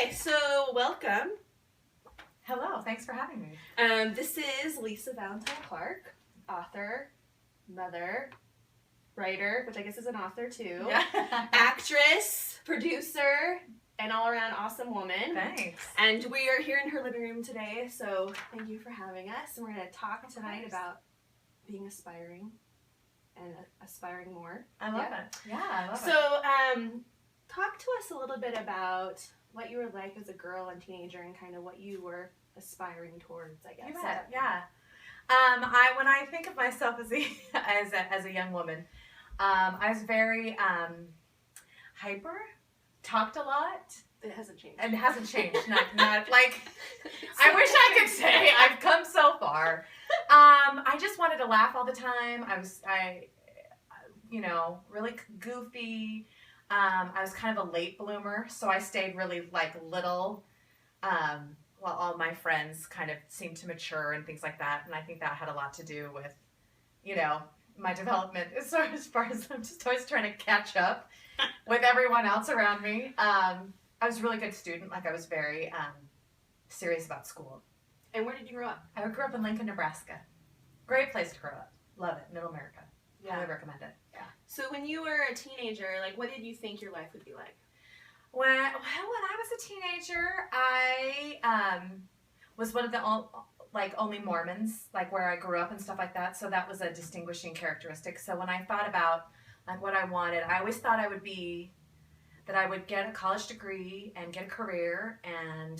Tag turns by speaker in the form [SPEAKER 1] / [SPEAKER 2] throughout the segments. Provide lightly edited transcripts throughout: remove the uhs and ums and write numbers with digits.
[SPEAKER 1] Okay, so welcome.
[SPEAKER 2] Hello, thanks for having me.
[SPEAKER 1] This is Lisa Valentine Clark, author, mother, writer, which I guess is an author too, actress, producer, and all-around awesome woman.
[SPEAKER 2] Thanks.
[SPEAKER 1] And we are here in her living room today, so thank you for having us. And we're going to talk tonight about being aspiring and aspiring more.
[SPEAKER 2] I love it. Yeah, I love it.
[SPEAKER 1] So, talk to us a little bit about what you were like as a girl and teenager and kind of what you were aspiring towards, I guess.
[SPEAKER 2] You bet. Yeah. When I think of myself as a young woman, I was very hyper, talked a lot.
[SPEAKER 1] It hasn't changed.
[SPEAKER 2] And it hasn't changed. Not like I wish I could say I've come so far. I just wanted to laugh all the time. I really goofy. I was kind of a late bloomer, so I stayed really little, while all my friends kind of seemed to mature and things like that. And I think that had a lot to do with, my development as far as I'm just always trying to catch up with everyone else around me. I was a really good student. I was very serious about school.
[SPEAKER 1] And where did you grow up?
[SPEAKER 2] I grew up in Lincoln, Nebraska. Great place to grow up. Love it. Middle America. Yeah. Highly recommend it. Yeah.
[SPEAKER 1] So when you were a teenager, what did you think your life would be like?
[SPEAKER 2] When I was a teenager, I was one of the only Mormons, where I grew up and stuff like that. So that was a distinguishing characteristic. So when I thought about what I wanted, I always thought I would get a college degree and get a career and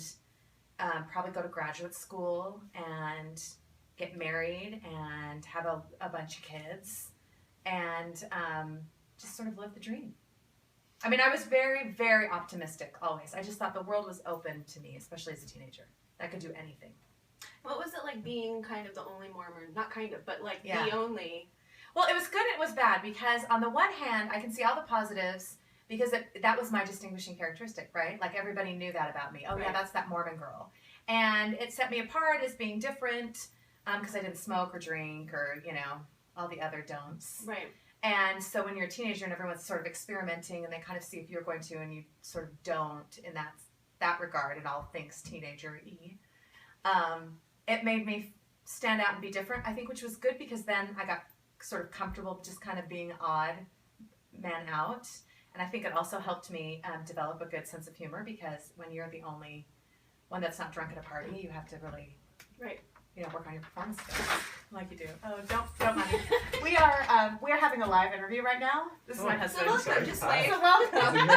[SPEAKER 2] probably go to graduate school and get married and have a bunch of kids and just sort of live the dream. I mean, I was very, very optimistic always. I just thought the world was open to me, especially as a teenager. I could do anything.
[SPEAKER 1] What was it like being kind of the only Mormon? Not kind of, but
[SPEAKER 2] Yeah.
[SPEAKER 1] the only.
[SPEAKER 2] Well, it was good and it was bad because on the one hand, I can see all the positives because that was my distinguishing characteristic, right? Everybody knew that about me. Oh,
[SPEAKER 1] right.
[SPEAKER 2] Yeah, that's that Mormon girl. And it set me apart as being different because I didn't smoke or drink or, all the other don'ts.
[SPEAKER 1] Right.
[SPEAKER 2] And so when you're a teenager and everyone's sort of experimenting and they kind of see if you're going to and you sort of don't in that regard and all things teenager-y, it made me stand out and be different, I think, which was good because then I got sort of comfortable just kind of being odd man out. And I think it also helped me develop a good sense of humor because when you're the only one that's not drunk at a party, you have to really work on your performance skills like you do. Oh, don't mind. We are having a live interview right now. This is my husband.
[SPEAKER 1] So welcome. Just wait.
[SPEAKER 2] So welcome.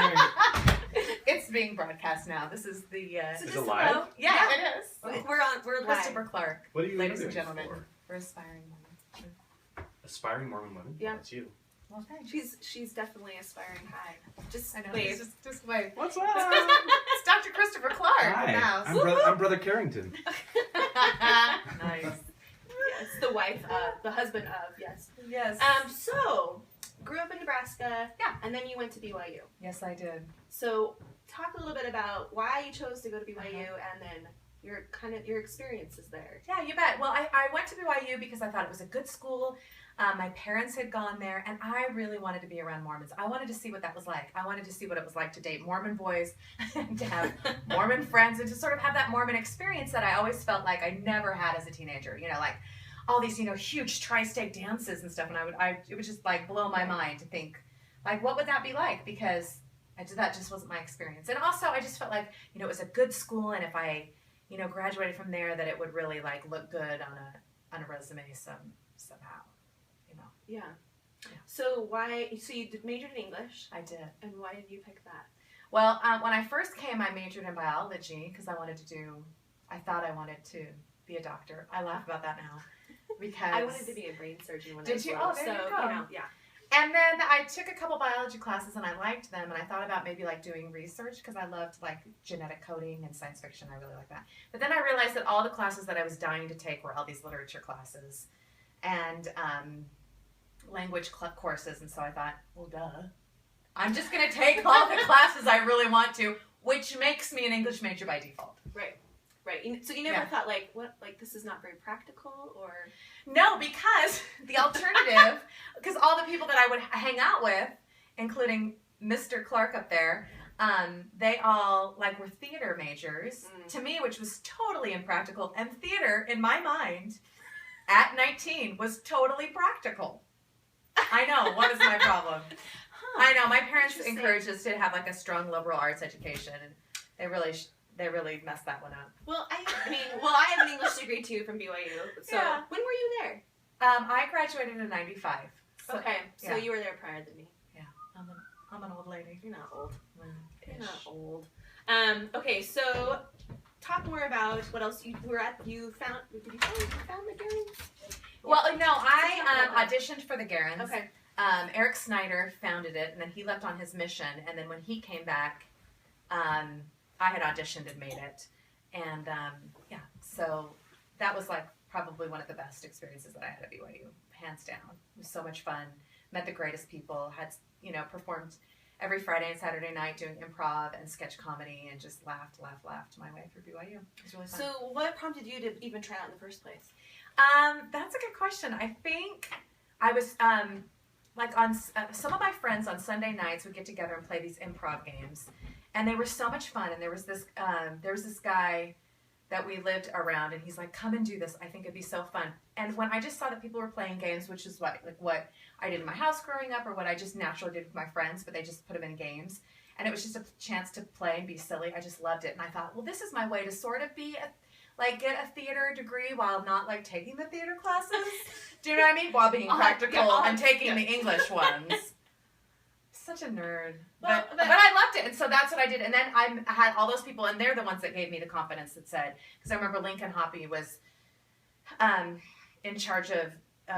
[SPEAKER 2] It's being broadcast now. This is the.
[SPEAKER 1] So
[SPEAKER 3] is it live?
[SPEAKER 2] Yeah, it is.
[SPEAKER 1] Oh. We're live.
[SPEAKER 2] Christopher Clark.
[SPEAKER 3] What are you
[SPEAKER 2] ladies and
[SPEAKER 3] interviewing
[SPEAKER 2] gentlemen?
[SPEAKER 3] for?
[SPEAKER 2] We're aspiring women.
[SPEAKER 3] Aspiring Mormon women?
[SPEAKER 1] Yeah.
[SPEAKER 3] That's you.
[SPEAKER 2] Well, thanks.
[SPEAKER 1] She's definitely aspiring high. Just
[SPEAKER 2] I know.
[SPEAKER 1] wait.
[SPEAKER 2] Just wait.
[SPEAKER 3] What's up?
[SPEAKER 2] It's Dr. Christopher Clark.
[SPEAKER 3] Hi.
[SPEAKER 2] In the house.
[SPEAKER 3] I'm Brother Carrington.
[SPEAKER 2] Nice.
[SPEAKER 1] Yes, the wife of, the husband of, yes.
[SPEAKER 2] Yes.
[SPEAKER 1] So, grew up in Nebraska.
[SPEAKER 2] Yeah.
[SPEAKER 1] And then you went to BYU.
[SPEAKER 2] Yes, I did.
[SPEAKER 1] So, talk a little bit about why you chose to go to BYU and then your experiences there.
[SPEAKER 2] Yeah, you bet. Well, I went to BYU because I thought it was a good school. My parents had gone there, and I really wanted to be around Mormons. I wanted to see what that was like. I wanted to see what it was like to date Mormon boys, and to have Mormon friends, and to sort of have that Mormon experience that I always felt like I never had as a teenager. All these, huge tri-state dances and stuff, and it would just blow my mind to think, what would that be like? Because that just wasn't my experience. And also, I just felt like, it was a good school, and if I, graduated from there, that it would really look good on a resume somehow.
[SPEAKER 1] Yeah. So you majored in English?
[SPEAKER 2] I did.
[SPEAKER 1] And why did you pick that?
[SPEAKER 2] Well, when I first came, I majored in biology because I thought I wanted to be a doctor. I laugh about that now because
[SPEAKER 1] I wanted to be a brain surgeon when I was
[SPEAKER 2] Did you?
[SPEAKER 1] little,
[SPEAKER 2] Oh, there you go.
[SPEAKER 1] Yeah.
[SPEAKER 2] And then I took a couple biology classes and I liked them, and I thought about maybe doing research because I loved genetic coding and science fiction. I really like that. But then I realized that all the classes that I was dying to take were all these literature classes and language courses, and so I thought, well, duh. I'm just going to take all the classes I really want to, which makes me an English major by default.
[SPEAKER 1] Right. So you never thought this is not very practical, or?
[SPEAKER 2] No, because the alternative, because all the people that I would hang out with, including Mr. Clark up there, they all like were theater majors to me, which was totally impractical. And theater, in my mind, at 19 was totally practical. I know. What is my problem? I know. My parents encouraged us to have like a strong liberal arts education, and they really messed that one up.
[SPEAKER 1] Well, I have an English degree too from BYU. So when were you there?
[SPEAKER 2] I graduated in '95. So,
[SPEAKER 1] okay, so you were there prior to me.
[SPEAKER 2] Yeah, I'm an old lady.
[SPEAKER 1] You're not old. You're not old. Okay, so talk more about what else you were at. You found the Garens?
[SPEAKER 2] Well, no, I auditioned for the Garens.
[SPEAKER 1] Okay.
[SPEAKER 2] Eric Snyder founded it, and then he left on his mission. And then when he came back, I had auditioned and made it. And so that was like probably one of the best experiences that I had at BYU, hands down. It was so much fun. Met the greatest people. Had performed every Friday and Saturday night doing improv and sketch comedy, and just laughed my way through BYU. It was really fun.
[SPEAKER 1] So what prompted you to even try out in the first place?
[SPEAKER 2] That's a good question. I think I was like on some of my friends on Sunday nights would get together and play these improv games, and they were so much fun. And there was this guy that we lived around, and he's like, "Come and do this. I think it'd be so fun." And when I just saw that people were playing games, which is what I did in my house growing up, or what I just naturally did with my friends, but they just put them in games, and it was just a chance to play and be silly. I just loved it, and I thought, well, this is my way to sort of be get a theater degree while not like taking the theater classes. Do you know what I mean? While being practical and taking the English ones. Such a nerd. But I loved it. And so that's what I did. And then I had all those people, and they're the ones that gave me the confidence that said, because I remember Lincoln Hoppy was in charge of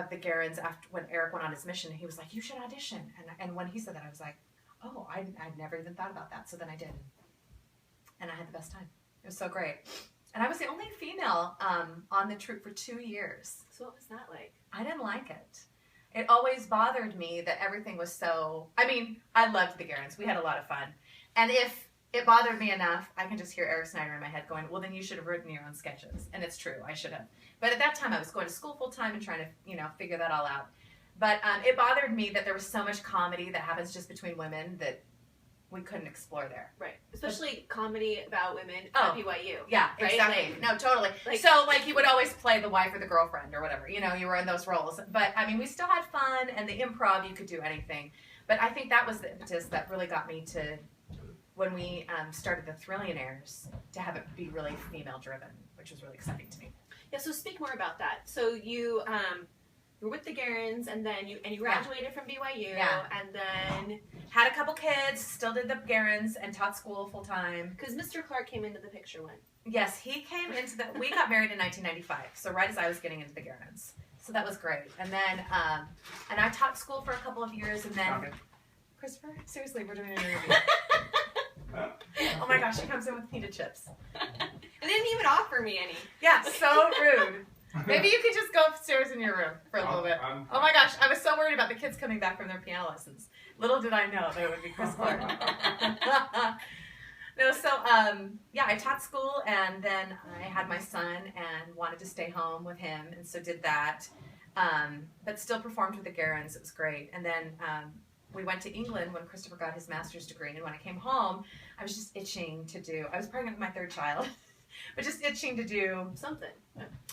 [SPEAKER 2] the Garens after when Eric went on his mission. He was like, you should audition. And when he said that, I was like, oh, I'd never even thought about that. So then I did. And I had the best time. It was so great. And I was the only female on the troupe for 2 years.
[SPEAKER 1] So what was that like?
[SPEAKER 2] I didn't like it. It always bothered me that everything was so... I mean, I loved the Garens. We had a lot of fun. And if it bothered me enough, I can just hear Eric Snyder in my head going, well, then you should have written your own sketches. And it's true. I should have. But at that time, I was going to school full time and trying to, figure that all out. But it bothered me that there was so much comedy that happens just between women that we couldn't explore there.
[SPEAKER 1] Right. Especially comedy about women at BYU.
[SPEAKER 2] Yeah,
[SPEAKER 1] right?
[SPEAKER 2] exactly.
[SPEAKER 1] Like,
[SPEAKER 2] no, totally. So, you would always play the wife or the girlfriend or whatever. You were in those roles. But, I mean, we still had fun, and the improv, you could do anything. But I think that was the impetus that really got me to, when we started the Thrillionaires, to have it be really female-driven, which was really exciting to me.
[SPEAKER 1] Yeah, so speak more about that. So you were with the Garens, and then you graduated from BYU, and then
[SPEAKER 2] had a couple kids, still did the Garens, and taught school full time.
[SPEAKER 1] Because Mr. Clark came into the picture when?
[SPEAKER 2] Yes, he came into we got married in 1995, so right as I was getting into the Garens. So that was great. And then, and I taught school for a couple of years, and then, Christopher, seriously, we're doing an interview. Oh my gosh, he comes in with pita chips.
[SPEAKER 1] And didn't even offer me any.
[SPEAKER 2] Yeah, so rude. Maybe you could just go upstairs in your room for a little bit. Oh my gosh, I was so worried about the kids coming back from their piano lessons. Little did I know that it would be Chris Clark. No, so I taught school, and then I had my son and wanted to stay home with him, and so did that. But still performed with the Garens. It was great. And then we went to England when Christopher got his master's degree, and when I came home, I was just itching to do. I was pregnant with my third child. But just itching to do
[SPEAKER 1] something,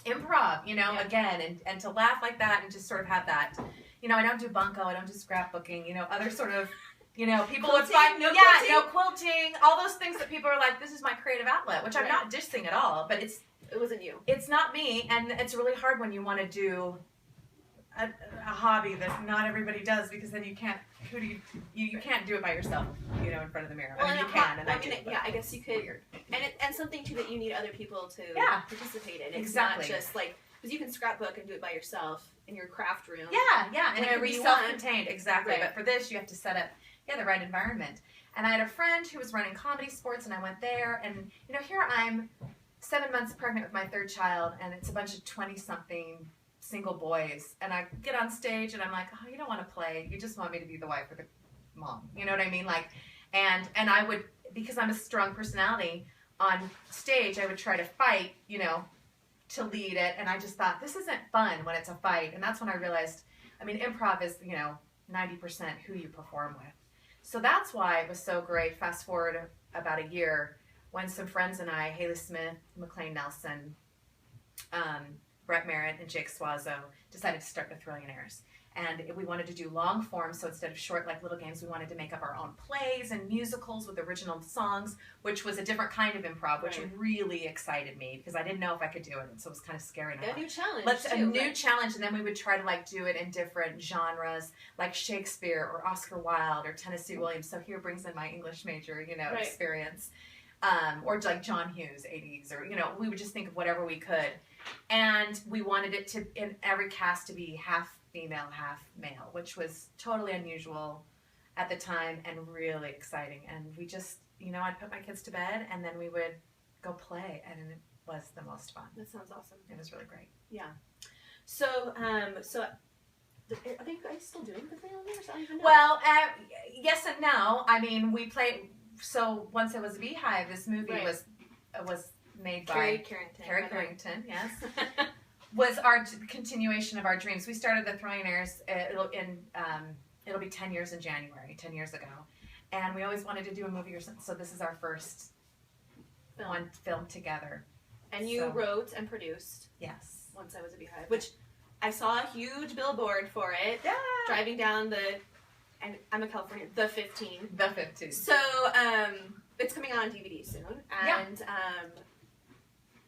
[SPEAKER 2] improv, again, and to laugh like that and just sort of have that, I don't do bunco, I don't do scrapbooking, other sort of, people would find, no quilting, all those things that people are like, this is my creative outlet, which I'm not dissing at all, but it
[SPEAKER 1] wasn't you.
[SPEAKER 2] It's not me, and it's really hard when you want to do a hobby that not everybody does, because then you can't. You can't do it by yourself, in front of the mirror.
[SPEAKER 1] Well,
[SPEAKER 2] I mean, you can, and
[SPEAKER 1] I guess you could. Weird. And something too that you need other people to participate in. It's
[SPEAKER 2] exactly.
[SPEAKER 1] not just because you can scrapbook and do it by yourself in your craft room.
[SPEAKER 2] Yeah, and it can be self-contained, exactly. Right. But for this, you have to set up, the right environment. And I had a friend who was running comedy sports, and I went there, and here I'm 7 months pregnant with my third child, and it's a bunch of 20-something single boys, and I get on stage and I'm like, oh, you don't want to play, you just want me to be the wife or the mom, you know what I mean? And I would, because I'm a strong personality on stage, I would try to fight, to lead it, and I just thought, this isn't fun when it's a fight. And that's when I realized, I mean, improv is 90% who you perform with. So that's why it was so great. Fast forward about a year when some friends and I, Haley Smith, McLean Nelson, Brett Merritt, and Jake Swazo, decided to start the Thrillionaires. And we wanted to do long form, so instead of short, like little games, we wanted to make up our own plays and musicals with original songs, which was a different kind of improv, which really excited me because I didn't know if I could do it, and so it was kind of scary.
[SPEAKER 1] A new challenge.
[SPEAKER 2] A new challenge, and then we would try to like do it in different genres, like Shakespeare or Oscar Wilde or Tennessee Williams. So here brings in my English major, experience, or like John Hughes, 80s, or we would just think of whatever we could, and we wanted it to in every cast to be half female, half male, which was totally unusual at the time and really exciting. And we just, I'd put my kids to bed and then we would go play, and it was the most fun.
[SPEAKER 1] That sounds awesome.
[SPEAKER 2] It was really great.
[SPEAKER 1] Yeah. So, are they guys still doing the Thrillionaires? I don't even know.
[SPEAKER 2] Well, yes and no. I mean, we played. So once it was Beehive, this movie was made by Carrie Carrington. Yes. Was our continuation of our dreams. We started the Thrillionaires. It'll be 10 years in January. 10 years ago, and we always wanted to do a movie or something. So this is our first film together.
[SPEAKER 1] And you wrote and produced.
[SPEAKER 2] Yes.
[SPEAKER 1] Once I Was a Beehive, which I saw a huge billboard for it.
[SPEAKER 2] Yeah.
[SPEAKER 1] Driving down and I'm a Californian. The 15.
[SPEAKER 2] The 15.
[SPEAKER 1] So it's coming out on DVD soon, and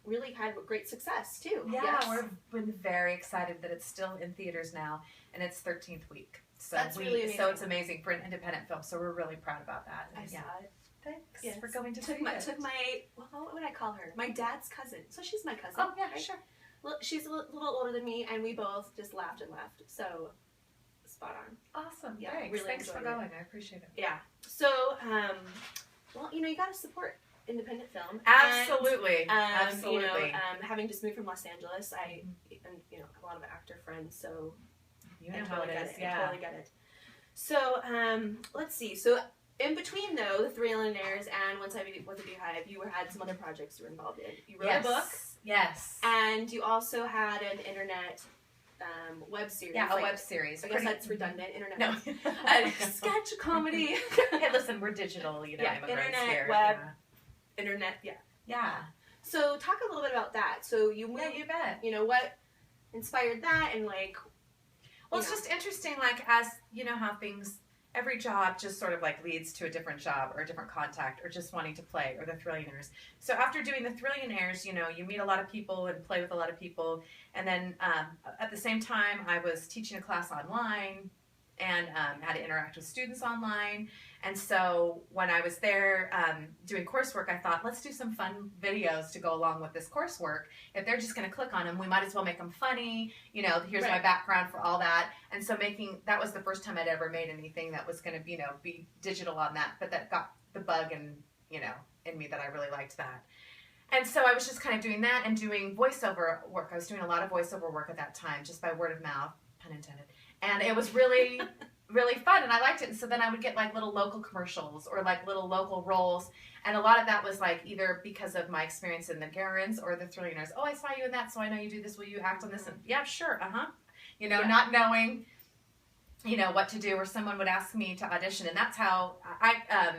[SPEAKER 1] really had great success too.
[SPEAKER 2] Yeah,
[SPEAKER 1] yes.
[SPEAKER 2] we've been very excited that it's still in theaters now, and it's 13th week. So
[SPEAKER 1] that's really amazing.
[SPEAKER 2] So it's amazing for an independent film. So we're really proud about that.
[SPEAKER 1] I saw it.
[SPEAKER 2] Thanks for going to see
[SPEAKER 1] it.
[SPEAKER 2] Took
[SPEAKER 1] my what would I call her? My dad's cousin. So she's my cousin.
[SPEAKER 2] Oh yeah, right? Sure.
[SPEAKER 1] Well, she's a little older than me, and we both just laughed and laughed. So spot on.
[SPEAKER 2] Awesome.
[SPEAKER 1] Yeah,
[SPEAKER 2] thanks.
[SPEAKER 1] really
[SPEAKER 2] Thanks for going. I appreciate it.
[SPEAKER 1] Yeah. So well, you got to support independent film.
[SPEAKER 2] Absolutely. Absolutely.
[SPEAKER 1] Having just moved from Los Angeles, I have a lot of actor friends, so
[SPEAKER 2] I totally get it.
[SPEAKER 1] I totally get it. So let's see. So in between though, the Thrillionaires and Once I Was a Beehive, you had some other projects you were involved in. You wrote a book.
[SPEAKER 2] Yes.
[SPEAKER 1] And you also had an internet web series.
[SPEAKER 2] Yeah, a web series.
[SPEAKER 1] I guess that's redundant. Internet.
[SPEAKER 2] No.
[SPEAKER 1] Sketch comedy.
[SPEAKER 2] Hey, listen, we're digital, immigrants
[SPEAKER 1] internet,
[SPEAKER 2] here.
[SPEAKER 1] web. Internet,
[SPEAKER 2] yeah.
[SPEAKER 1] So talk a little bit about that. So you moved,
[SPEAKER 2] you bet.
[SPEAKER 1] What inspired that, and
[SPEAKER 2] well, it's just interesting, as how things, every job just sort of leads to a different job or a different contact or just wanting to play, or the Thrillionaires. So after doing the Thrillionaires, you meet a lot of people and play with a lot of people, and then at the same time I was teaching a class online and had to interact with students online. And so when I was there doing coursework, I thought, let's do some fun videos to go along with this coursework. If they're just going to click on them, we might as well make them funny. Here's my background for all that. And so that was the first time I'd ever made anything that was going to be digital on that, but that got the bug in me that I really liked that. And so I was just kind of doing that and doing voiceover work. I was doing a lot of voiceover work at that time, just by word of mouth, pun intended. And it was really, really fun, and I liked it. And so then I would get little local commercials or little local roles. And a lot of that was either because of my experience in the Garens or the Thrillionaires. Oh, I saw you in that, so I know you do this. Will you act on this? And yeah, sure. Not knowing, what to do, or someone would ask me to audition. And that's how I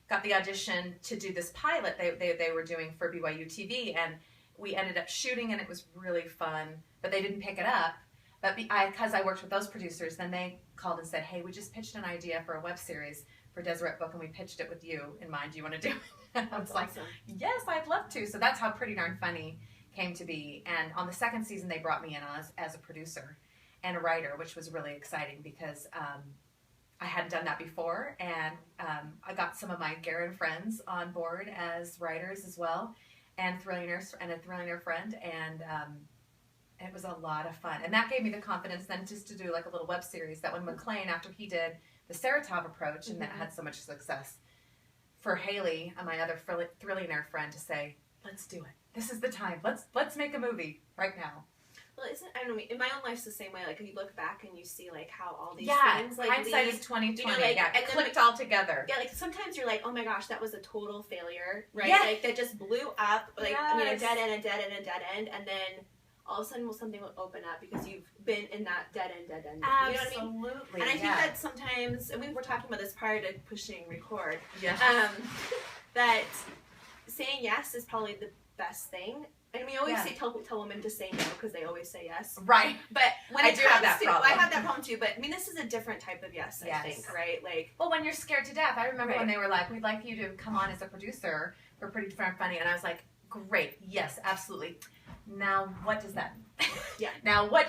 [SPEAKER 2] got the audition to do this pilot they were doing for BYU TV. And we ended up shooting, and it was really fun, but they didn't pick it up. But because I worked with those producers, then they called and said, hey, we just pitched an idea for a web series for Deseret Book, and we pitched it with you in mind. Do you want to do it? And I was
[SPEAKER 1] awesome.
[SPEAKER 2] Yes, I'd love to. So that's how Pretty Darn Funny came to be. And on the second season, they brought me in as a producer and a writer, which was really exciting because I hadn't done that before. And I got some of my Garin friends on board as writers as well, and a Thrillionaire friend. And it was a lot of fun. And that gave me the confidence then just to do a little web series that when McLean, after he did the Saratov approach, and that had so much success, for Haley, my other Thrillionaire friend, to say, let's do it. This is the time. Let's make a movie right now.
[SPEAKER 1] Well, I don't know, in my own life's the same way. You look back and you see how all these things
[SPEAKER 2] hindsight is 20/20. It clicked all together.
[SPEAKER 1] Yeah, sometimes you're oh my gosh, that was a total failure, right?
[SPEAKER 2] Yeah.
[SPEAKER 1] That just blew up. Dead end, and then all of a sudden something will open up because you've been in that dead end.
[SPEAKER 2] Absolutely.
[SPEAKER 1] You know what I mean? And I think that sometimes, and we were talking about this prior to pushing record, that saying yes is probably the best thing. And we always say tell women to say no because they always say yes.
[SPEAKER 2] Right.
[SPEAKER 1] But when
[SPEAKER 2] I do have that problem.
[SPEAKER 1] I have that problem too. But I mean, this is a different type of yes. I think, right? Like,
[SPEAKER 2] well, when you're scared to death, I remember when they were like, "We'd like you to come on as a producer for Pretty Darn Funny," and I was like, "Great, yes, absolutely." Now, what does that mean?
[SPEAKER 1] Yeah.
[SPEAKER 2] Now, what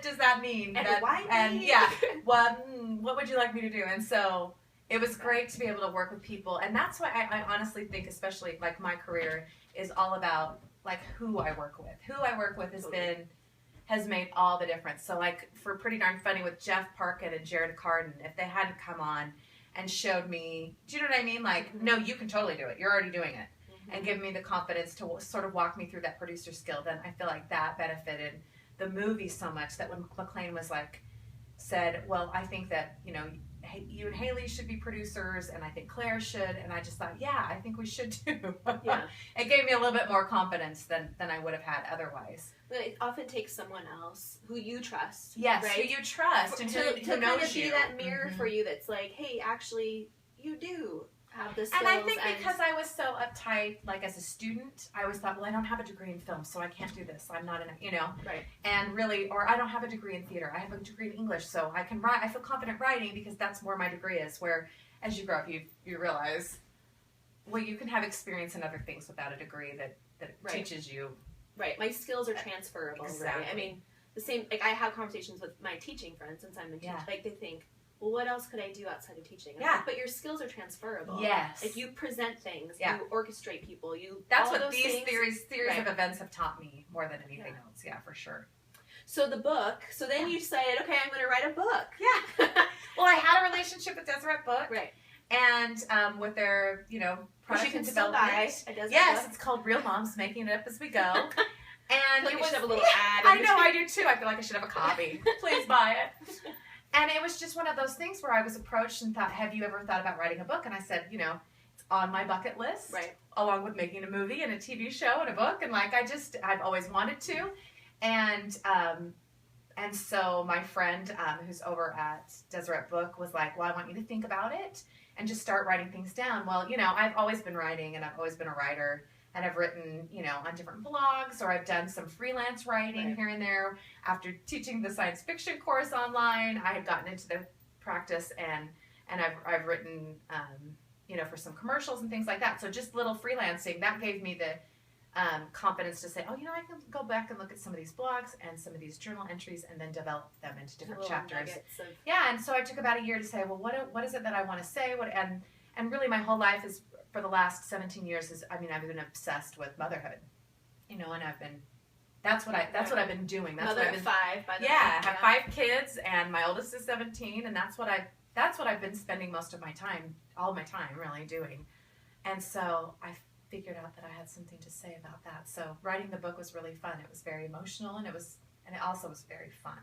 [SPEAKER 2] does that mean?
[SPEAKER 1] And why?
[SPEAKER 2] And what would you like me to do? And so it was great to be able to work with people, and that's why I honestly think, especially like my career is all about like who I work with. Who I work with has made all the difference. So like for Pretty Darn Funny with Jeff Parkin and Jared Carden, if they hadn't come on and showed me, do you know what I mean? Like, no, you can totally do it. You're already doing it. And give me the confidence to sort of walk me through that producer skill, then I feel like that benefited the movie so much that when McLean was like, said, well, I think that, you know, you and Haley should be producers, and I think Claire should, and I just thought, yeah, I think we should too.
[SPEAKER 1] Yeah.
[SPEAKER 2] It gave me a little bit more confidence than I would have had otherwise.
[SPEAKER 1] But it often takes someone else who you trust.
[SPEAKER 2] Yes,
[SPEAKER 1] right?
[SPEAKER 2] Who you trust and who knows
[SPEAKER 1] kind of be
[SPEAKER 2] you.
[SPEAKER 1] that mirror for you that's like, hey, actually, you do have the skills.
[SPEAKER 2] And I think because I was so uptight, like as a student, I always thought, well, I don't have a degree in film, so I can't do this. I'm not you know.
[SPEAKER 1] Right.
[SPEAKER 2] And really, or I don't have a degree in theater. I have a degree in English, so I can write. I feel confident writing because that's where my degree is. Where as you grow up, you realize, well, you can have experience in other things without a degree that teaches you.
[SPEAKER 1] Right. My skills are transferable.
[SPEAKER 2] Exactly.
[SPEAKER 1] Right. I mean, the same. Like I have conversations with my teaching friends since I'm a teacher. Like they think, well, what else could I do outside of teaching? Like, but your skills are transferable.
[SPEAKER 2] Yes.
[SPEAKER 1] Like you present things, you orchestrate people,
[SPEAKER 2] That's what these series of events have taught me more than anything else. Yeah, for sure.
[SPEAKER 1] So the book. So then you decided, okay, I'm going to write a book.
[SPEAKER 2] Yeah. Well, I had a relationship with Deseret Book.
[SPEAKER 1] Right.
[SPEAKER 2] And with their, you know, product and development.
[SPEAKER 1] Yes,
[SPEAKER 2] it's called Real Moms, Making It Up as We Go. And
[SPEAKER 1] it was have a little ad.
[SPEAKER 2] I know, I do too. I feel like I should have a copy. Please buy it. And it was just one of those things where I was approached and thought, have you ever thought about writing a book? And I said, you know, it's on my bucket list.
[SPEAKER 1] Right.
[SPEAKER 2] Along with making a movie and a TV show and a book. And like, I've always wanted to. And so my friend who's over at Deseret Book was like, well, I want you to think about it and just start writing things down. Well, you know, I've always been writing and I've always been a writer. And I've written, you know, on different blogs, or I've done some freelance writing here and there. After teaching the science fiction course online, I had gotten into the practice, and I've written, you know, for some commercials and things like that. So just little freelancing, that gave me the confidence to say, oh, you know, I can go back and look at some of these blogs and some of these journal entries and then develop them into different chapters. Yeah, and so I took about a year to say, well, what is it that I want to say? And really my whole life is, for the last 17 years, I've been obsessed with motherhood, you know, and that's what I've been doing. That's
[SPEAKER 1] Mother
[SPEAKER 2] what I've been,
[SPEAKER 1] of 5, by the way.
[SPEAKER 2] I have 5 kids, and my oldest is 17, and that's what I've been spending most of my time, all my time, really doing. And so I figured out that I had something to say about that. So writing the book was really fun. It was very emotional, and it also was very fun.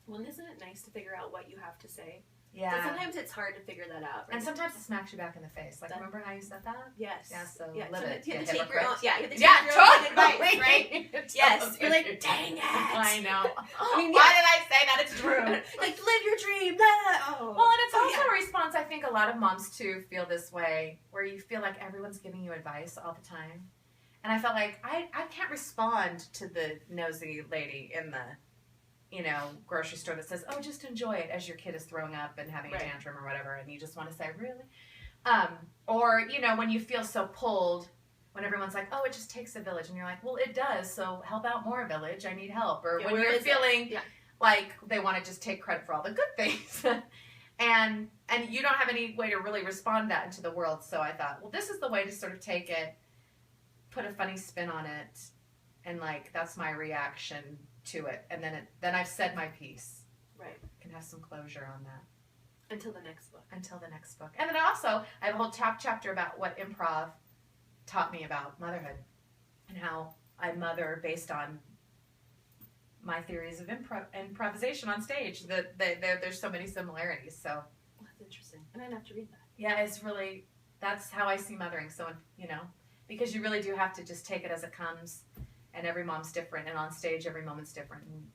[SPEAKER 1] Well, isn't it nice to figure out what you have to say?
[SPEAKER 2] Yeah.
[SPEAKER 1] So sometimes it's hard to figure that out. Right?
[SPEAKER 2] And sometimes it smacks you back in the face. Like, remember how you said that?
[SPEAKER 1] Yes.
[SPEAKER 2] Yeah, so
[SPEAKER 1] live it.
[SPEAKER 2] You
[SPEAKER 1] have to take your own,
[SPEAKER 2] you have to
[SPEAKER 1] take your own advice, right? Yes.
[SPEAKER 2] Totally.
[SPEAKER 1] You're like, dang it.
[SPEAKER 2] I know.
[SPEAKER 1] I mean,
[SPEAKER 2] why did I say that? It's true.
[SPEAKER 1] Like, live your dream. Oh.
[SPEAKER 2] Well, and it's also a response. I think a lot of moms, too, feel this way, where you feel like everyone's giving you advice all the time. And I felt like I can't respond to the nosy lady in the, you know, grocery store that says, oh, just enjoy it, as your kid is throwing up and having a tantrum or whatever, and you just want to say, really? Or, you know, when you feel so pulled, when everyone's like, oh, it just takes a village, and you're like, well, it does, so help out more, village, I need help. Or when you're feeling like they want to just take credit for all the good things. and you don't have any way to really respond that into the world, so I thought, well, this is the way to sort of take it, put a funny spin on it, and like, that's my reaction to it, and then I've said my piece.
[SPEAKER 1] Right.
[SPEAKER 2] Can have some closure on that.
[SPEAKER 1] Until the next book.
[SPEAKER 2] And then also, I have a whole chapter about what improv taught me about motherhood, and how I mother based on my theories of improvisation on stage. There's so many similarities. So
[SPEAKER 1] that's interesting. I'm gonna have to read that.
[SPEAKER 2] Yeah, that's how I see mothering. So, you know, because you really do have to just take it as it comes. and every mom's different, and on stage every moment's different. And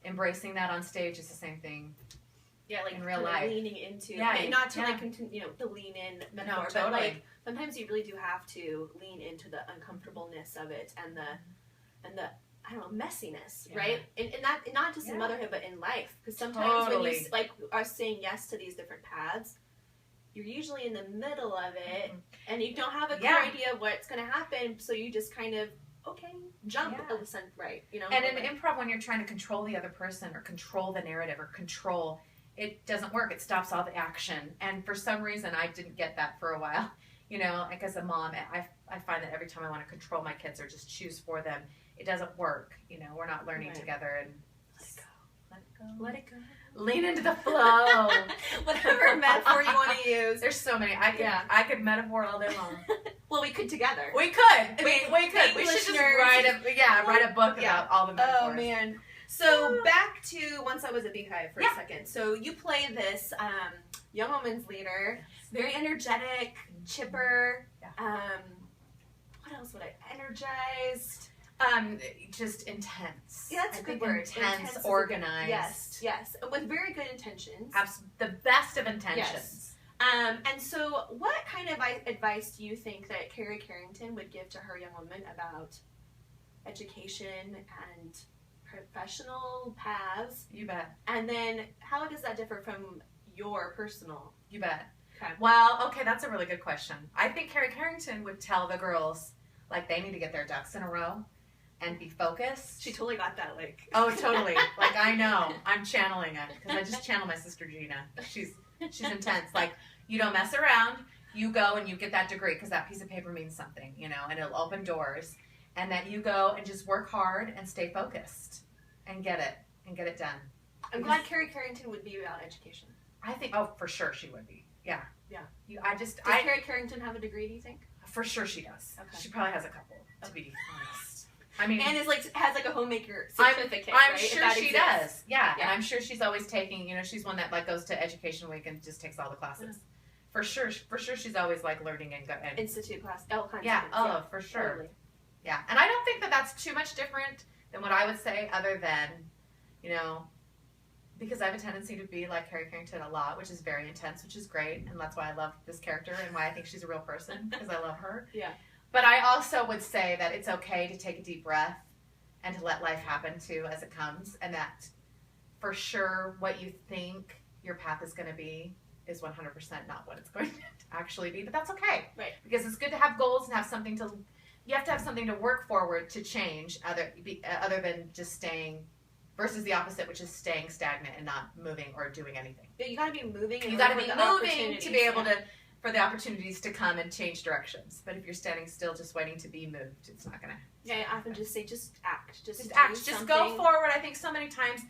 [SPEAKER 2] embracing that on stage is the same thing.
[SPEAKER 1] Yeah, like
[SPEAKER 2] in real life,
[SPEAKER 1] leaning into, not to like continue, the lean in metaphor,
[SPEAKER 2] no, totally.
[SPEAKER 1] but like sometimes you really do have to lean into the uncomfortableness of it and the I don't know, messiness, right? And that not just in motherhood, but in life, because sometimes when you like are saying yes to these different paths, you're usually in the middle of it, and you don't have a clear idea of what's going to happen, so you just kind of jump right, you know.
[SPEAKER 2] And in improv, when you're trying to control the other person or control the narrative or control, it doesn't work. It stops all the action. And for some reason, I didn't get that for a while. You know, like as a mom, I find that every time I want to control my kids or just choose for them, it doesn't work. You know, we're not learning together. And let it go. Let it go. Lean into the flow.
[SPEAKER 1] Whatever metaphor you want to use.
[SPEAKER 2] There's so many. I could metaphor all day long.
[SPEAKER 1] Well, we could together.
[SPEAKER 2] We could. We could. We should just write a book about all the metaphors.
[SPEAKER 1] Oh man. So back to Once I Was a Beehive for a second. So you play this young woman's leader, very energetic, chipper. What else would I? Energized.
[SPEAKER 2] Just intense.
[SPEAKER 1] Yeah, that's a good word.
[SPEAKER 2] Intense, organized.
[SPEAKER 1] Yes, with very good intentions.
[SPEAKER 2] The best of intentions.
[SPEAKER 1] Yes. And so what kind of advice do you think that Carrie Carrington would give to her young woman about education and professional paths?
[SPEAKER 2] You bet.
[SPEAKER 1] And then how does that differ from your personal?
[SPEAKER 2] You bet.
[SPEAKER 1] Okay.
[SPEAKER 2] Well, okay, that's a really good question. I think Carrie Carrington would tell the girls, like, they need to get their ducks in a row and be focused.
[SPEAKER 1] She totally got that, like.
[SPEAKER 2] Oh, totally. Like, I know. I'm channeling it because I just channel my sister Gina. She's intense. Like, you don't mess around. You go and you get that degree because that piece of paper means something, you know, and it'll open doors. And that you go and just work hard and stay focused and get it done.
[SPEAKER 1] I'm glad Carrie Carrington would be about education.
[SPEAKER 2] I think, for sure she would be. Yeah.
[SPEAKER 1] Yeah.
[SPEAKER 2] Does
[SPEAKER 1] Carrie Carrington have a degree, do you think?
[SPEAKER 2] For sure she does.
[SPEAKER 1] Okay.
[SPEAKER 2] She probably has a couple, to be honest. I mean,
[SPEAKER 1] and has like a homemaker certificate.
[SPEAKER 2] I'm
[SPEAKER 1] right?
[SPEAKER 2] sure she does. Yeah, and I'm sure she's always taking. You know, she's one that like goes to Education Week and just takes all the classes. For sure, she's always like learning and
[SPEAKER 1] institute class, all kinds.
[SPEAKER 2] Yeah.
[SPEAKER 1] Of things.
[SPEAKER 2] For sure.
[SPEAKER 1] Totally.
[SPEAKER 2] Yeah, and I don't think that that's too much different than what I would say, other than, you know, because I have a tendency to be like Carrie Carrington a lot, which is very intense, which is great, and that's why I love this character and why I think she's a real person, because I love her.
[SPEAKER 1] Yeah.
[SPEAKER 2] But I also would say that it's okay to take a deep breath and to let life happen too as it comes, and that for sure what you think your path is going to be is 100% not what it's going to actually be, but that's okay.
[SPEAKER 1] Right.
[SPEAKER 2] Because it's good to have goals and have something to, you have to have something to work forward to change other than just staying, versus the opposite, which is staying stagnant and not moving or doing anything.
[SPEAKER 1] But you got to be moving.
[SPEAKER 2] You got to be moving to be able to, for the opportunities to come and change directions. But if you're standing still just waiting to be moved, it's not going to.
[SPEAKER 1] Yeah, I often just say, just act. Just
[SPEAKER 2] act. Just go forward. I think so many times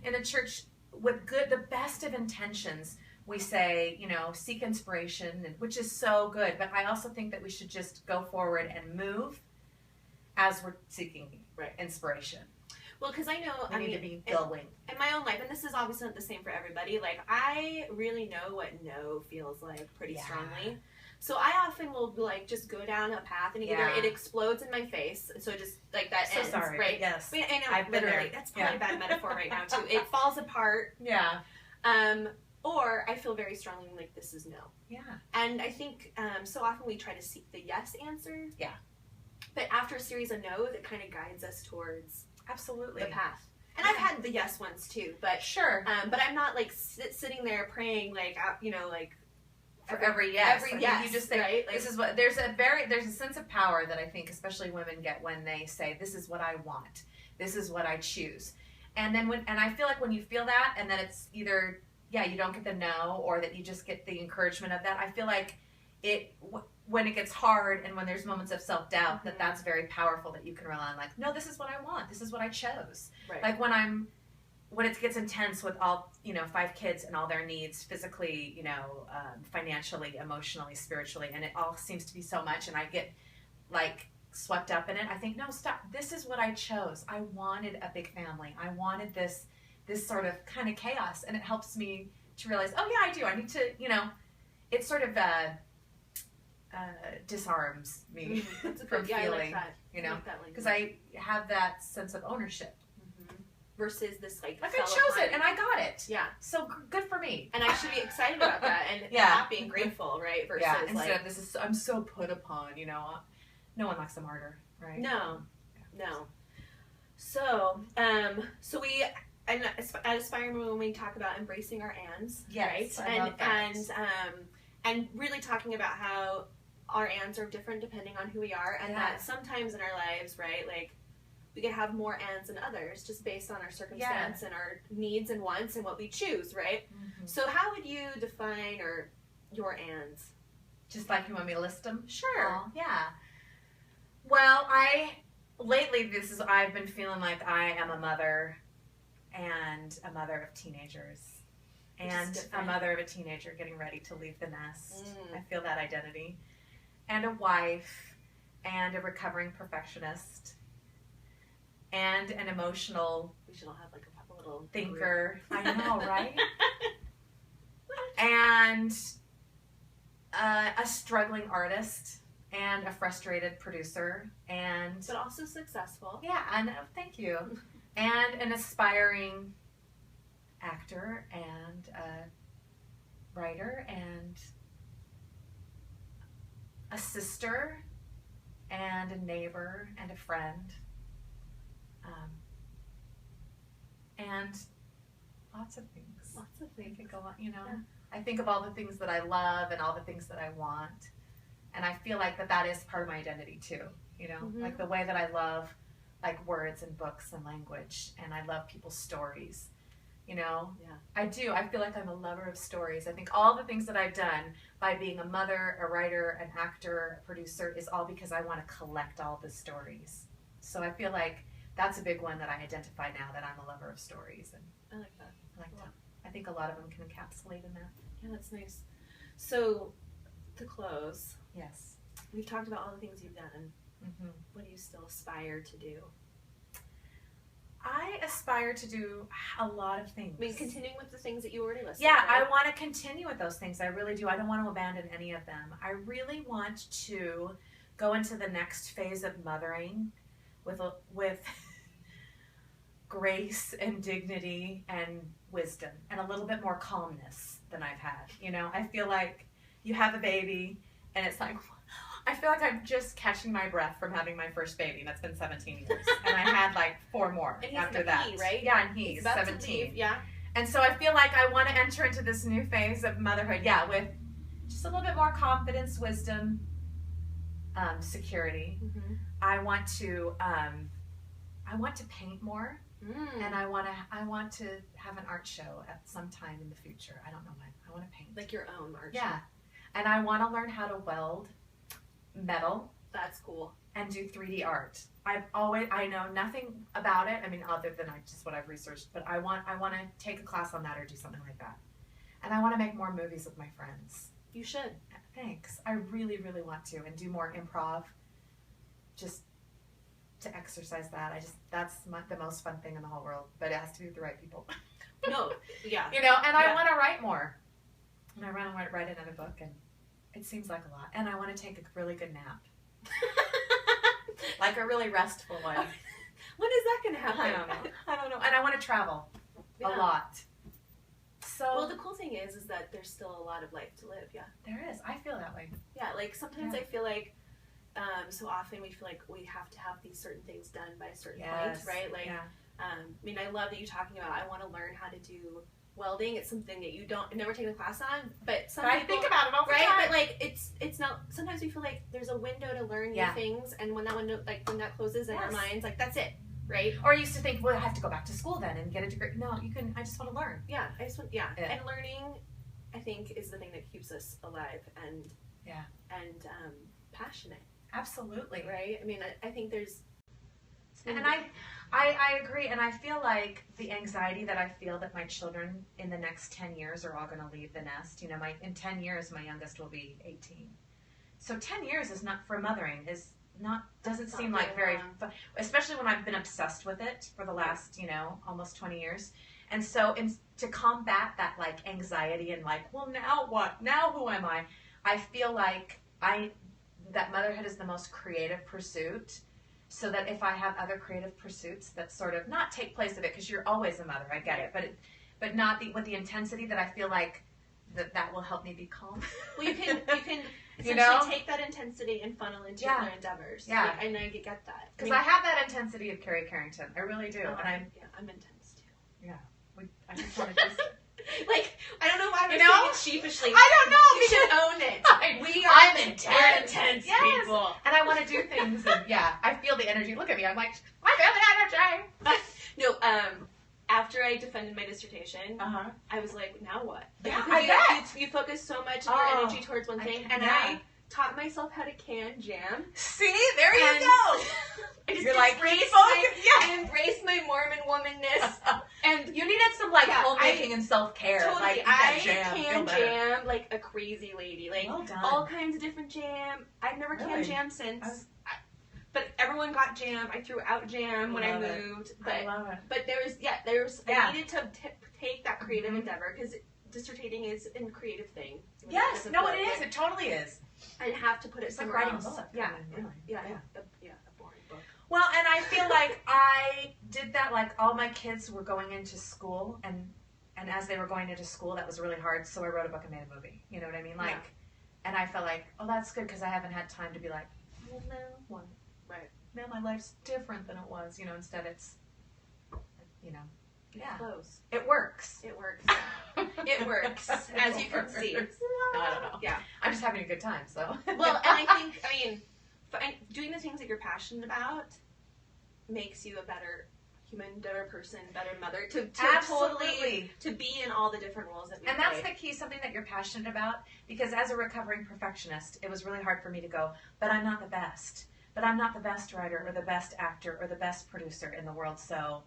[SPEAKER 2] in the church, with the best of intentions, we say, you know, seek inspiration, which is so good. But I also think that we should just go forward and move as we're seeking inspiration.
[SPEAKER 1] Well, because I know,
[SPEAKER 2] we need to be going.
[SPEAKER 1] In my own life, and this is obviously not the same for everybody, like, I really know what no feels like pretty strongly. So I often will, like, just go down a path, and either it explodes in my face, so just, like, that ends,
[SPEAKER 2] sorry.
[SPEAKER 1] right?
[SPEAKER 2] Yes.
[SPEAKER 1] I mean, I know,
[SPEAKER 2] I've been
[SPEAKER 1] literally,
[SPEAKER 2] there.
[SPEAKER 1] that's probably a bad metaphor right now, too. It falls apart.
[SPEAKER 2] Yeah.
[SPEAKER 1] Or I feel very strongly like this is no.
[SPEAKER 2] Yeah.
[SPEAKER 1] And I think so often we try to seek the yes answer.
[SPEAKER 2] Yeah.
[SPEAKER 1] But after a series of no's, it kind of guides us towards
[SPEAKER 2] absolutely
[SPEAKER 1] the path. And I've had the yes ones too, but
[SPEAKER 2] sure.
[SPEAKER 1] But I'm not like sitting there praying like you know, like
[SPEAKER 2] for every yes.
[SPEAKER 1] Every yes.
[SPEAKER 2] You just say,
[SPEAKER 1] right? Like,
[SPEAKER 2] this is what there's a sense of power that I think especially women get when they say, this is what I want, this is what I choose. And then and I feel like when you feel that, and then it's either you don't get the no, or that you just get the encouragement of that. I feel like when it gets hard and when there's moments of self-doubt, that's very powerful, that you can rely on, like, no, this is what I want, this is what I chose.
[SPEAKER 1] Right.
[SPEAKER 2] Like when it gets intense with all, 5 kids and all their needs, physically, financially, emotionally, spiritually, and it all seems to be so much, and I get like swept up in it. I think, no, stop. This is what I chose. I wanted a big family. I wanted this sort of kind of chaos, and it helps me to realize, oh yeah, I do. I need to, it's sort of disarms me
[SPEAKER 1] That's a
[SPEAKER 2] from
[SPEAKER 1] good, yeah,
[SPEAKER 2] feeling,
[SPEAKER 1] I like that.
[SPEAKER 2] you know,
[SPEAKER 1] I like that
[SPEAKER 2] because
[SPEAKER 1] language.
[SPEAKER 2] I have that sense of ownership.
[SPEAKER 1] Versus this like
[SPEAKER 2] I
[SPEAKER 1] fell
[SPEAKER 2] chose
[SPEAKER 1] upon-
[SPEAKER 2] it and I got it.
[SPEAKER 1] Yeah.
[SPEAKER 2] So good for me.
[SPEAKER 1] And I should be excited about that and
[SPEAKER 2] Yeah.
[SPEAKER 1] happy and grateful, right? Versus
[SPEAKER 2] Yeah. Instead
[SPEAKER 1] like
[SPEAKER 2] of this is I'm so put upon, you know. No one likes a martyr, right?
[SPEAKER 1] no. So, so we and at Aspire when we talk about embracing our ands,
[SPEAKER 2] Yes,
[SPEAKER 1] right?
[SPEAKER 2] I love that.
[SPEAKER 1] And really talking about how our ands are different depending on who we are, and that sometimes in our lives, right, like we could have more ands than others just based on our circumstance and our needs and wants and what we choose, right? So how would you define your ands?
[SPEAKER 2] Just like you want me to list them?
[SPEAKER 1] Sure.
[SPEAKER 2] Oh, yeah. Well, lately I've been feeling like I am a mother and a mother of teenagers and a mother of a teenager getting ready to leave the nest. I feel that identity. And a wife and a recovering perfectionist and an emotional
[SPEAKER 1] We should all have like a little
[SPEAKER 2] thinker. I know, right? And a struggling artist and a frustrated producer and
[SPEAKER 1] but also successful.
[SPEAKER 2] yeah, and thank you. And an aspiring actor and a writer and a sister and a neighbor and a friend. And lots of things.
[SPEAKER 1] Lots of
[SPEAKER 2] I
[SPEAKER 1] things.
[SPEAKER 2] think a lot, you know. I think of all the things that I love and all the things that I want. And I feel like that is part of my identity too, you know, like the way that I love like words and books and language, and I love people's stories, you know.
[SPEAKER 1] Yeah.
[SPEAKER 2] I do. I feel like I'm a lover of stories. I think all the things that I've done by being a mother, a writer, an actor, a producer is all because I want to collect all the stories. So I feel like that's a big one that I identify now, that I'm a lover of stories, and
[SPEAKER 1] I like that.
[SPEAKER 2] I think a lot of them can encapsulate in that.
[SPEAKER 1] Yeah, that's nice. So, to close,
[SPEAKER 2] Yes.
[SPEAKER 1] we've talked about all the things you've done.
[SPEAKER 2] Mm-hmm.
[SPEAKER 1] What do you still aspire to do?
[SPEAKER 2] I aspire to do a lot of things.
[SPEAKER 1] I mean, continuing with the things that you already listed.
[SPEAKER 2] Yeah,
[SPEAKER 1] right?
[SPEAKER 2] I want to continue with those things. I really do. I don't want to abandon any of them. I really want to go into the next phase of mothering with grace and dignity and wisdom and a little bit more calmness than I've had. You know, I feel like you have a baby and it's like, I feel like I'm just catching my breath from having my first baby, and that's been 17 years. And I had like 4 more
[SPEAKER 1] and he's
[SPEAKER 2] after that.
[SPEAKER 1] He, right?
[SPEAKER 2] Yeah, and he's
[SPEAKER 1] about
[SPEAKER 2] 17.
[SPEAKER 1] To leave, yeah.
[SPEAKER 2] And so I feel like I want to enter into this new phase of motherhood, with just a little bit more confidence, wisdom, security.
[SPEAKER 1] Mm-hmm.
[SPEAKER 2] I want to paint more, and I want to have an art show at some time in the future. I don't know when. I want to paint.
[SPEAKER 1] Like your own art.
[SPEAKER 2] Yeah, and I want to learn how to weld metal.
[SPEAKER 1] That's cool.
[SPEAKER 2] And do 3D art. I know nothing about it. I mean, other than just what I've researched, but I want to take a class on that or do something like that. And I want to make more movies with my friends.
[SPEAKER 1] You should.
[SPEAKER 2] Thanks. I really, really want to, and do more improv. Just to exercise that. That's the most fun thing in the whole world, but it has to be with the right people.
[SPEAKER 1] No, yeah.
[SPEAKER 2] You know, and I want to write more. And I want to write another book, and it seems like a lot. And I want to take a really good nap. Like a really restful one.
[SPEAKER 1] When is that going to happen?
[SPEAKER 2] I don't know. And I want to travel a lot. So
[SPEAKER 1] well, the cool thing is that there's still a lot of life to live. Yeah.
[SPEAKER 2] There is. I feel that way.
[SPEAKER 1] Yeah. Like sometimes I feel like, so often we feel like we have to have these certain things done by a certain point, right? Like, I mean, I love that you're talking about. I want to learn how to do welding. It's something that you never taken a class on, but some people,
[SPEAKER 2] I think about it all the
[SPEAKER 1] right?
[SPEAKER 2] time.
[SPEAKER 1] But like, it's not. Sometimes we feel like there's a window to learn new things, and when that window, like when that closes in our minds, like that's it, right?
[SPEAKER 2] Or I used to think, well, I have to go back to school then and get a degree. No, you can. I just want to learn.
[SPEAKER 1] Yeah, I just want. Yeah, and learning, I think, is the thing that keeps us alive and passionate.
[SPEAKER 2] Absolutely.
[SPEAKER 1] Right. I mean, I think there's.
[SPEAKER 2] And I agree, and I feel like the anxiety that I feel that my children in the next 10 years are all going to leave the nest. You know, in 10 years, my youngest will be 18. So 10 years is not, for mothering, doesn't seem like very fun, especially when I've been obsessed with it for the last, almost 20 years. And so to combat that like anxiety and like, well, now what? Now who am I? I feel like that motherhood is the most creative pursuit. So that if I have other creative pursuits that sort of not take place of it, because you're always a mother, I get it, but not with the intensity that I feel like that will help me be calm.
[SPEAKER 1] Well, you can essentially take that intensity and funnel into other endeavors.
[SPEAKER 2] Yeah,
[SPEAKER 1] like, and I get that
[SPEAKER 2] because I have that intensity of Carrie Carrington. I really do, and
[SPEAKER 1] I'm intense too.
[SPEAKER 2] Yeah, I just want to do it.
[SPEAKER 1] Like, I don't know why we're saying it sheepishly.
[SPEAKER 2] I don't know.
[SPEAKER 1] You should own it.
[SPEAKER 2] I'm intense.
[SPEAKER 1] We're intense people.
[SPEAKER 2] And I want to do things, and I feel the energy. Look at me. I'm like, I feel the energy.
[SPEAKER 1] No, after I defended my dissertation, I was like, now what? Like, you focus so much of your energy towards one thing, and I taught myself how to can jam.
[SPEAKER 2] See, there you go.
[SPEAKER 1] You're like, I embrace my Mormon womanness.
[SPEAKER 2] And you needed some homemaking and self-care.
[SPEAKER 1] Totally.
[SPEAKER 2] Like,
[SPEAKER 1] I can jam like a crazy lady. Like,
[SPEAKER 2] well done.
[SPEAKER 1] all kinds of different jam. I've never canned jam since. But everyone got jam. I threw out jam when I moved. But,
[SPEAKER 2] I love it.
[SPEAKER 1] But I needed to take that creative endeavor, because dissertating is a creative thing.
[SPEAKER 2] Yes, no, it is. It totally is.
[SPEAKER 1] I have to put it somewhere
[SPEAKER 2] like writing
[SPEAKER 1] else.
[SPEAKER 2] a book.
[SPEAKER 1] Yeah,
[SPEAKER 2] really.
[SPEAKER 1] A boring book.
[SPEAKER 2] Well, and I feel like I did that. Like, all my kids were going into school, and as they were going into school, that was really hard. So I wrote a book and made a movie. You know what I mean? Like, and I felt like, oh, that's good, because I haven't had time to be like, well, no, now my life's different than it was. You know, instead it's,
[SPEAKER 1] Close.
[SPEAKER 2] It works.
[SPEAKER 1] It works. It works, as you can see.
[SPEAKER 2] I don't know. Yeah, I'm just having a good time. So.
[SPEAKER 1] Well, and I mean, doing the things that you're passionate about makes you a better human, better person, better mother, to totally to be in all the different roles that we play.
[SPEAKER 2] And that's the key, something that you're passionate about, because as a recovering perfectionist, it was really hard for me to go, but I'm not the best. But I'm not the best writer or the best actor or the best producer in the world, so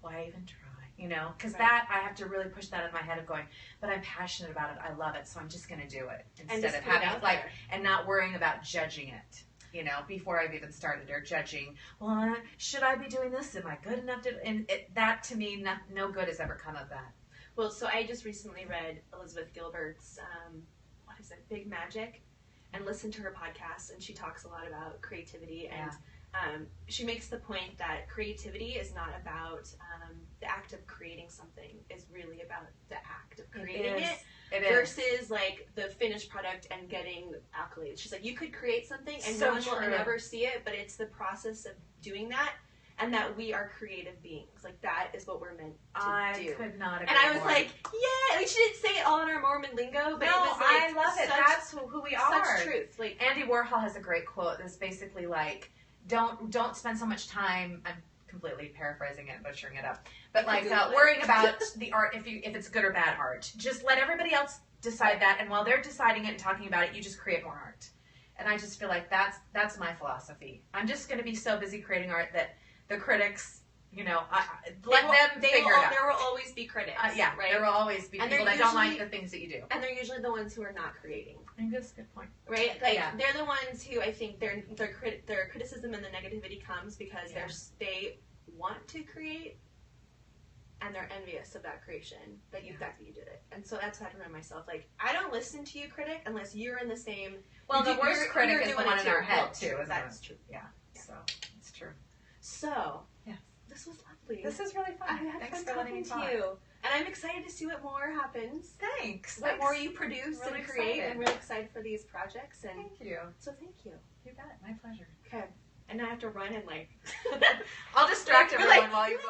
[SPEAKER 2] why even try? You know, because that, I have to really push that in my head of going, but I'm passionate about it, I love it, so I'm just going to do it. Instead of having, and not worrying about judging it. You know, before I've even started, or judging, well, should I be doing this? Am I good enough to? And that, to me, no good has ever come of that.
[SPEAKER 1] Well, so I just recently read Elizabeth Gilbert's, Big Magic, and listened to her podcast, and she talks a lot about creativity, and she makes the point that creativity is not about the act of creating something, is really about the act of creating it versus like the finished product and getting accolades. She's like, you could create something and no one will ever see it, but it's the process of doing that, and that we are creative beings. Like, that is what we're meant to do.
[SPEAKER 2] I could not agree
[SPEAKER 1] And I was
[SPEAKER 2] more.
[SPEAKER 1] like, yeah. Like, she didn't say it all in our Mormon lingo, but
[SPEAKER 2] no,
[SPEAKER 1] it was like,
[SPEAKER 2] I love it. That's who we are.
[SPEAKER 1] Such truth. Like,
[SPEAKER 2] Andy Warhol has a great quote that's basically like, don't spend so much time. I'm completely paraphrasing it, butchering it up, but like worrying about the art, if it's good or bad art. Just let everybody else decide that, and while they're deciding it and talking about it, you just create more art. And I just feel like that's my philosophy. I'm just going to be so busy creating art that the critics, let them figure it out.
[SPEAKER 1] There will always be critics.
[SPEAKER 2] Right? There will always be people that don't like the things that you do.
[SPEAKER 1] And they're usually the ones who are not creating.
[SPEAKER 2] I think that's a good point.
[SPEAKER 1] Right? Like, they're the ones who, I think, their criticism and the negativity comes because they want to create, and they're envious of that creation, that you did it. And so that's what I have to remind myself. Like, I don't listen to you, critic, unless you're in the same...
[SPEAKER 2] Well, the worst critic is the one in our head, too, isn't it?
[SPEAKER 1] That's true.
[SPEAKER 2] Yeah. So, it's true.
[SPEAKER 1] So, this was lovely.
[SPEAKER 2] This is really fun.
[SPEAKER 1] Thanks for letting me talk to you. And I'm excited to see what more happens.
[SPEAKER 2] Thanks.
[SPEAKER 1] What more you produce and create. I'm really excited for these projects. And
[SPEAKER 2] thank you.
[SPEAKER 1] So thank you.
[SPEAKER 2] You bet. My pleasure.
[SPEAKER 1] Okay. And now I have to run and
[SPEAKER 2] I'll distract everyone while you go.